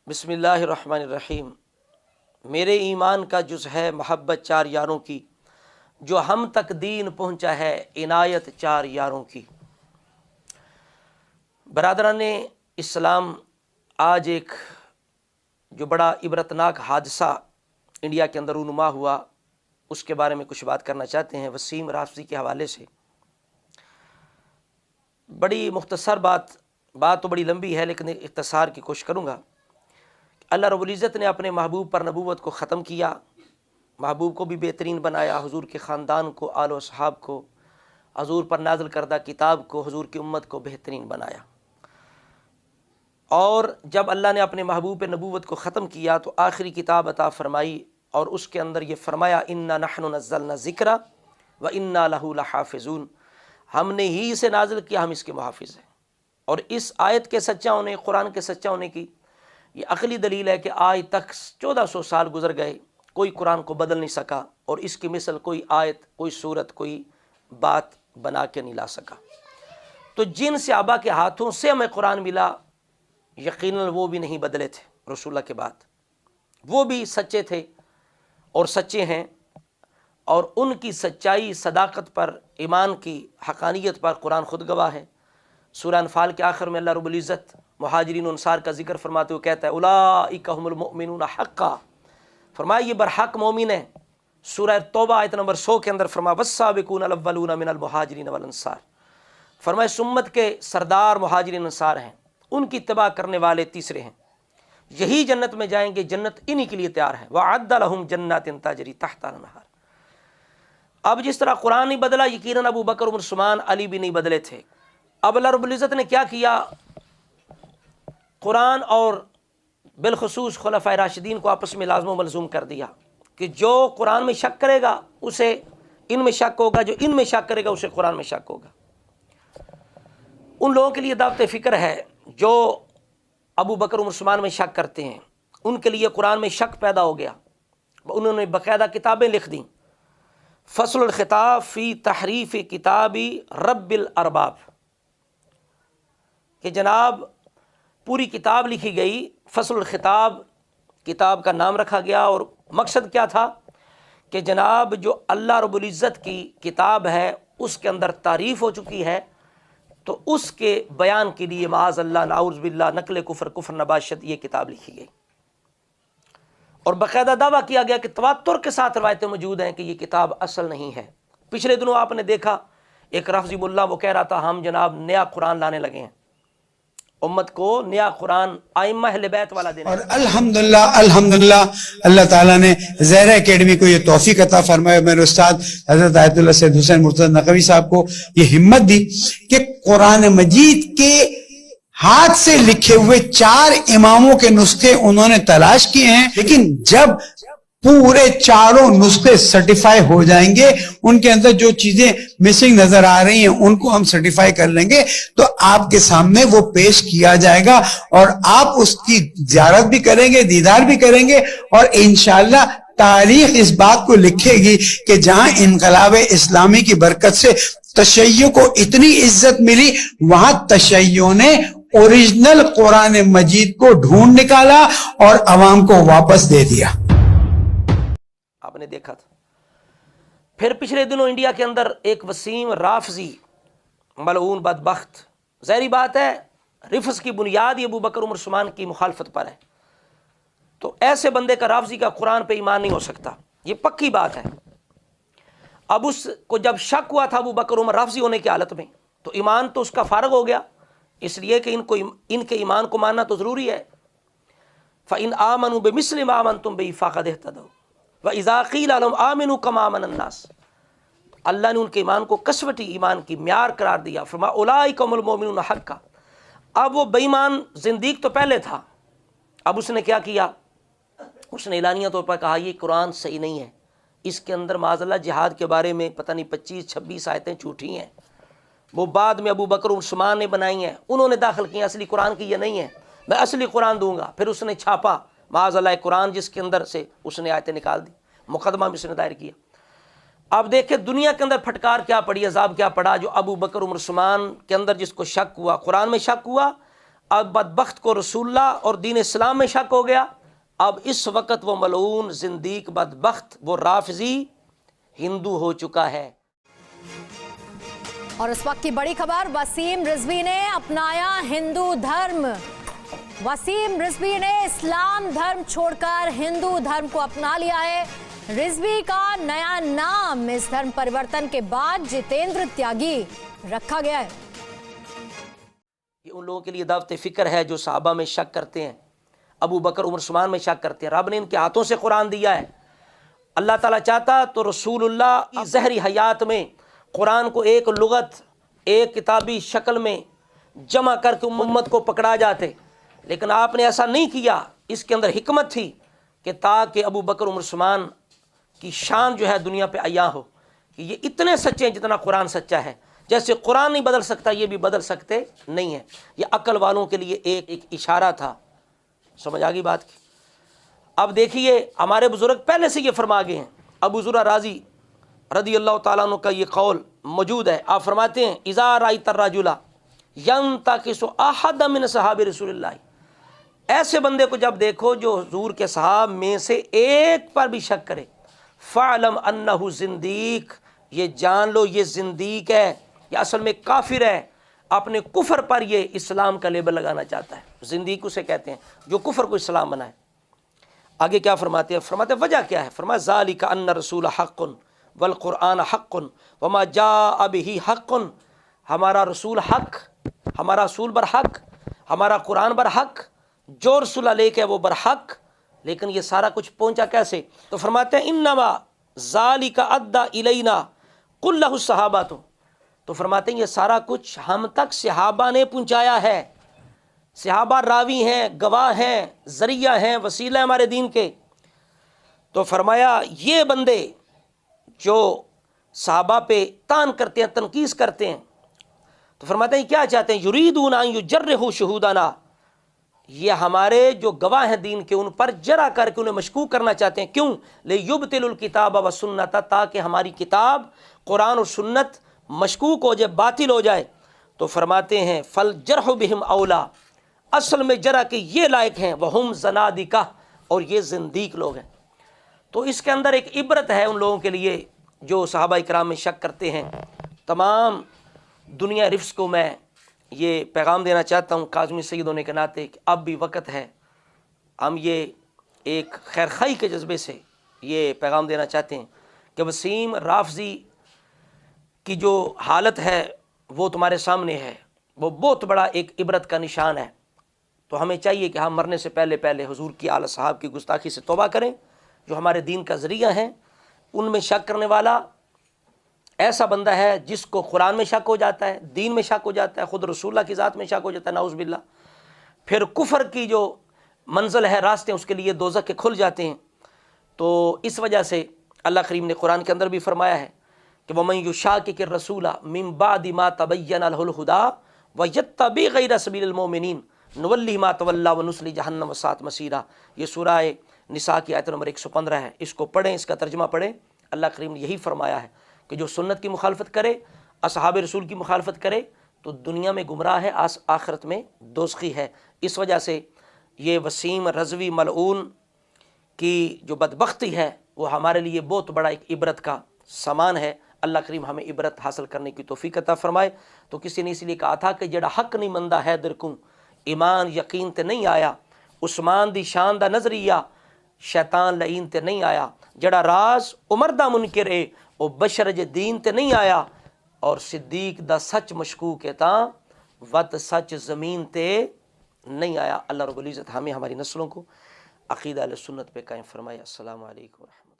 بسم اللہ الرحمن الرحیم۔ میرے ایمان کا جز ہے محبت چار یاروں کی، جو ہم تک دین پہنچا ہے عنایت چار یاروں کی۔ برادران اسلام، آج ایک جو بڑا عبرتناک حادثہ انڈیا کے اندر رونما ہوا، اس کے بارے میں کچھ بات کرنا چاہتے ہیں وسیم رافضی کے حوالے سے۔ بڑی مختصر بات تو بڑی لمبی ہے لیکن اختصار کی کوشش کروں گا۔ اللہ رب العزت نے اپنے محبوب پر نبوت کو ختم کیا، محبوب کو بھی بہترین بنایا، حضور کے خاندان کو، آل و صحاب کو، حضور پر نازل کردہ کتاب کو، حضور کی امت کو بہترین بنایا۔ اور جب اللہ نے اپنے محبوب پہ نبوت کو ختم کیا تو آخری کتاب عطا فرمائی، اور اس کے اندر یہ فرمایا انا نحن نزلنا الذکر و انا لہ لحافظون، ہم نے ہی اسے نازل کیا، ہم اس کے محافظ ہیں۔ اور اس آیت کے سچا ہونے، قرآن کے سچا ہونے کی یہ عقلی دلیل ہے کہ آج تک 1400 سال گزر گئے، کوئی قرآن کو بدل نہیں سکا، اور اس کی مثل کوئی آیت، کوئی صورت، کوئی بات بنا کے نہیں لا سکا۔ تو جن صحابہ کے ہاتھوں سے ہمیں قرآن ملا، یقیناً وہ بھی نہیں بدلے تھے رسول اللہ کے بعد، وہ بھی سچے تھے اور سچے ہیں، اور ان کی سچائی، صداقت پر، ایمان کی حقانیت پر قرآن خود گواہ ہے۔ سورہ انفال کے آخر میں اللہ رب العزت مہاجرین و انصار کا ذکر فرماتے ہوئے کہتا ہے اولئک هم المؤمنون حقا، فرمایا یہ برحق مومن ہیں۔ سورہ توبہ آیت نمبر 100 کے اندر فرمایا والسابقون الاولون من المہاجرین والانصار، فرمایا سمت کے سردار مہاجرین انصار ہیں، ان کی اتباع کرنے والے تیسرے ہیں، یہی جنت میں جائیں گے، جنت انہی کے لیے تیار ہے۔ وَأَعَدَّ لَهُمْ جَنَّاتٍ تَجْرِي تَحْتَهَا الْأَنْهَارُ۔ اب جس طرح قرآن نہیں بدلا، یقیناً ابو بکر، عمر، عثمان، علی بھی نہیں بدلے تھے۔ اب اللہ رب العزت نے کیا کیا؟ قرآن اور بالخصوص خلفائے راشدین کو آپس میں لازم و ملزوم کر دیا کہ جو قرآن میں شک کرے گا اسے ان میں شک ہوگا، جو ان میں شک کرے گا اسے قرآن میں شک ہوگا۔ ان لوگوں کے لیے دعوت فکر ہے جو ابو بکر، عمر، عثمان میں شک کرتے ہیں، ان کے لیے قرآن میں شک پیدا ہو گیا، انہوں نے باقاعدہ کتابیں لکھ دیں۔ فصل الخطاب فی تحریف کتابی رب الارباب، کہ جناب پوری کتاب لکھی گئی، فصل الخطاب کتاب کا نام رکھا گیا، اور مقصد کیا تھا کہ جناب جو اللہ رب العزت کی کتاب ہے اس کے اندر تعریف ہو چکی ہے، تو اس کے بیان کے لیے معاذ اللہ، نعوذ باللہ، نقل کفر نباشت، یہ کتاب لکھی گئی۔ اور باقاعدہ دعویٰ کیا گیا کہ تواتر کے ساتھ روایتیں موجود ہیں کہ یہ کتاب اصل نہیں ہے۔ پچھلے دنوں آپ نے دیکھا ایک رافضی ملا، وہ کہہ رہا تھا ہم جناب نیا قرآن لانے لگے ہیں، امت کو نیا قرآن ائمہ اہل بیت والا دینا۔ اور الحمدللہ اللہ تعالیٰ نے زہرا اکیڈمی کو یہ توفیق عطا فرمایا، میرے استاد حضرت آیت اللہ سید حسین مرتضی نقوی صاحب کو یہ ہمت دی کہ قرآن مجید کے ہاتھ سے لکھے ہوئے 4 اماموں کے نسخے انہوں نے تلاش کیے ہیں، لیکن جب پورے 4 نسخے سرٹیفائی ہو جائیں گے، ان کے اندر جو چیزیں مسنگ نظر آ رہی ہیں ان کو ہم سرٹیفائی کر لیں گے، تو آپ کے سامنے وہ پیش کیا جائے گا، اور آپ اس کی زیارت بھی کریں گے، دیدار بھی کریں گے، اور انشاءاللہ تاریخ اس بات کو لکھے گی کہ جہاں انقلاب اسلامی کی برکت سے تشیع کو اتنی عزت ملی، وہاں تشیع نے اوریجنل قرآن مجید کو ڈھونڈ نکالا اور عوام کو واپس دے دیا۔ آپ نے دیکھا تھا۔ پھر پچھلے دنوں انڈیا کے اندر ایک وسیم رافضی ملعون بدبخت، ظاہری بات ہے رفض کی بنیاد ہی ابو بکر، عمر، عثمان کی مخالفت پر ہے، تو ایسے بندے کا، رافضی کا، قرآن پہ ایمان نہیں ہو سکتا، یہ پکی بات ہے۔ اب اس کو جب شک ہوا تھا ابو بکر، عمر رافضی ہونے کی حالت میں، تو ایمان تو اس کا فارغ ہو گیا، اس لیے کہ ان کے ایمان کو ماننا تو ضروری ہے۔ فَإِنْ آمَنُوا بِمِثْلِ مَا آمَنْتُمْ بِهِ فَقَدِ اهْتَدَوْا وَإِذَا قِيلَ لَهُمْ آمِنُوا كَمَا آمَنَ النَّاسُ، اللہ نے ان کے ایمان کو کسوٹی ایمان کی معیار قرار دیا، فرمایا اولئک هم المؤمنون حقا۔ اب وہ بے ایمان زندیق تو پہلے تھا، اب اس نے کیا کیا؟ اس نے اعلانیہ طور پر کہا یہ قرآن صحیح نہیں ہے، اس کے اندر معاذ اللہ جہاد کے بارے میں پتہ نہیں 25-26 آیتیں جھوٹی ہیں، وہ بعد میں ابو بکر، عثمان نے بنائی ہیں، انہوں نے داخل کی ہیں، اصلی قرآن کی یہ نہیں ہے، میں اصلی قرآن دوں گا۔ پھر اس نے چھاپا معاذ اللہ قرآن، جس کے اندر سے اس نے آیتیں نکال دی، مقدمہ بھی اس نے دائر کیا۔ اب دیکھیں دنیا کے اندر پھٹکار کیا پڑی، عذاب کیا پڑا، جو ابو بکر، عمر، عثمان کے اندر جس کو شک ہوا، قرآن میں شک ہوا، اب بدبخت کو رسول اللہ اور دین اسلام میں شک ہو گیا. اب اس وقت وہ ملعون زندیق بدبخت وہ رافضی ہندو ہو چکا ہے. اور اس وقت کی بڑی خبر، وسیم رضوی نے اپنایا ہندو دھرم. وسیم رضوی نے اسلام دھرم چھوڑ کر ہندو دھرم کو اپنا لیا ہے. رضوی کا نیا نام اس دھرم پریورتن کے بعد جتیندر تیاگی رکھا گیا ہے. یہ ان لوگوں کے لیے دعوت فکر ہے جو صحابہ میں شک کرتے ہیں، ابو بکر عمر عثمان میں شک کرتے ہیں. رب نے ان کے ہاتھوں سے قرآن دیا ہے. اللہ تعالیٰ چاہتا تو رسول اللہ کی ظہری حیات میں قرآن کو ایک لغت ایک کتابی شکل میں جمع کر کے امت کو پکڑا جاتے، لیکن آپ نے ایسا نہیں کیا. اس کے اندر حکمت تھی کہ تاکہ ابو بکر عمر عثمان کی شان جو ہے دنیا پہ عیاں ہو کہ یہ اتنے سچے ہیں جتنا قرآن سچا ہے. جیسے قرآن نہیں بدل سکتا یہ بھی بدل سکتے نہیں ہیں. یہ عقل والوں کے لیے ایک اشارہ تھا. سمجھ آ گئی بات کی؟ اب دیکھیے ہمارے بزرگ پہلے سے یہ فرما گئے ہیں. ابو ذرہ رازی رضی اللہ تعالیٰ عنہ کا یہ قول موجود ہے. آپ فرماتے ہیں اذا رأیت الرجل ینتقص احد من صحاب رسول اللہ، ایسے بندے کو جب دیکھو جو حضور کے صحاب میں سے ایک پر بھی شک کرے، فعلم انہ زندیق، یہ جان لو یہ زندیق ہے، یہ اصل میں کافر ہے. اپنے کفر پر یہ اسلام کا لیبل لگانا چاہتا ہے. زندیق اسے کہتے ہیں جو کفر کو اسلام بنائے. آگے کیا فرماتے ہیں؟ فرماتے ہیں وجہ کیا ہے؟ فرمایا ذالک ان رسول حق والقرآن حق وما جاء به حق، ہمارا رسول حق، ہمارا رسول برحق، ہمارا قرآن برحق، جو رسول لے کے وہ برحق. لیکن یہ سارا کچھ پہنچا کیسے؟ تو فرماتے ہیں انما ذالک ادى الینا قل له الصحابہ. تو فرماتے ہیں یہ سارا کچھ ہم تک صحابہ نے پہنچایا ہے. صحابہ راوی ہیں، گواہ ہیں، ذریعہ ہیں، وسیلہ ہمارے دین کے. تو فرمایا یہ بندے جو صحابہ پہ تان کرتے ہیں، تنقیص کرتے ہیں، تو فرماتے ہیں کیا چاہتے ہیں؟ یریدون ان یجرحوا شہودنا، یہ ہمارے جو گواہ ہیں دین کے ان پر جرا کر کے انہیں مشکوک کرنا چاہتے ہیں. کیوں؟ لیبطلوا الکتاب والسنت، تاکہ ہماری کتاب قرآن اور سنت مشکوک ہو جائے، باطل ہو جائے. تو فرماتے ہیں فالجرح بہم اولا، اصل میں جرا کہ یہ لائق ہیں، وہم زنادقہ، اور یہ زندیق لوگ ہیں. تو اس کے اندر ایک عبرت ہے ان لوگوں کے لیے جو صحابہ کرام میں شک کرتے ہیں. تمام دنیا رفس کو میں یہ پیغام دینا چاہتا ہوں کاظمی سید ہونے کے ناطے کہ اب بھی وقت ہے. ہم یہ ایک خیر خواہی کے جذبے سے یہ پیغام دینا چاہتے ہیں کہ وسیم رافضی کی جو حالت ہے وہ تمہارے سامنے ہے، وہ بہت بڑا ایک عبرت کا نشان ہے. تو ہمیں چاہیے کہ ہم مرنے سے پہلے پہلے حضور کی اعلی صحاب کی گستاخی سے توبہ کریں جو ہمارے دین کا ذریعہ ہیں. ان میں شک کرنے والا ایسا بندہ ہے جس کو قرآن میں شک ہو جاتا ہے، دین میں شک ہو جاتا ہے، خود رسول اللہ کی ذات میں شک ہو جاتا ہے، نعوذ باللہ. پھر کفر کی جو منزل ہے، راستے اس کے لیے دوزخ کے کھل جاتے ہیں. تو اس وجہ سے اللہ کریم نے قرآن کے اندر بھی فرمایا ہے کہ وَمَن يُشَاقِقِ الرَّسُولَ مِن بَعْدِ مَا تَبَيَّنَ لَهُ الْهُدَىٰ وَيَتَّبِعْ غَيْرَ سَبِيلِ الْمُؤْمِنِينَ نُوَلِّهِ مَا تَوَلَّىٰ وَنُصْلِهِ جَهَنَّمَ وَسَاءَتْ مَصِيرًا. یہ سورہ نساء کی آیت نمبر 115 ہے. اس کو پڑھیں، اس کا ترجمہ پڑھیں. اللہ کریم نے یہی فرمایا ہے کہ جو سنت کی مخالفت کرے، اصحاب رسول کی مخالفت کرے تو دنیا میں گمراہ ہے، آخرت میں دوزخی ہے. اس وجہ سے یہ وسیم رضوی ملعون کی جو بدبختی ہے وہ ہمارے لیے بہت بڑا ایک عبرت کا سامان ہے. اللہ کریم ہمیں عبرت حاصل کرنے کی توفیق عطا فرمائے. تو کسی نے اسی لیے کہا تھا کہ جڑا حق نہیں مندہ ہے درکوں، ایمان یقین تے نہیں آیا، عثمان دی شان دا نظریہ شیطان لعین تے نہیں آیا، جڑا راز عمر دا منکر ہے او بشر جے دین تے نہیں آیا، اور صدیق دا سچ مشکوک ہے تاں وت سچ زمین تے نہیں آیا. اللہ رب العزت ہمیں ہماری نسلوں کو عقیدہ اہل سنت پہ قائم فرمائے. السلام علیکم ورحمۃ اللہ.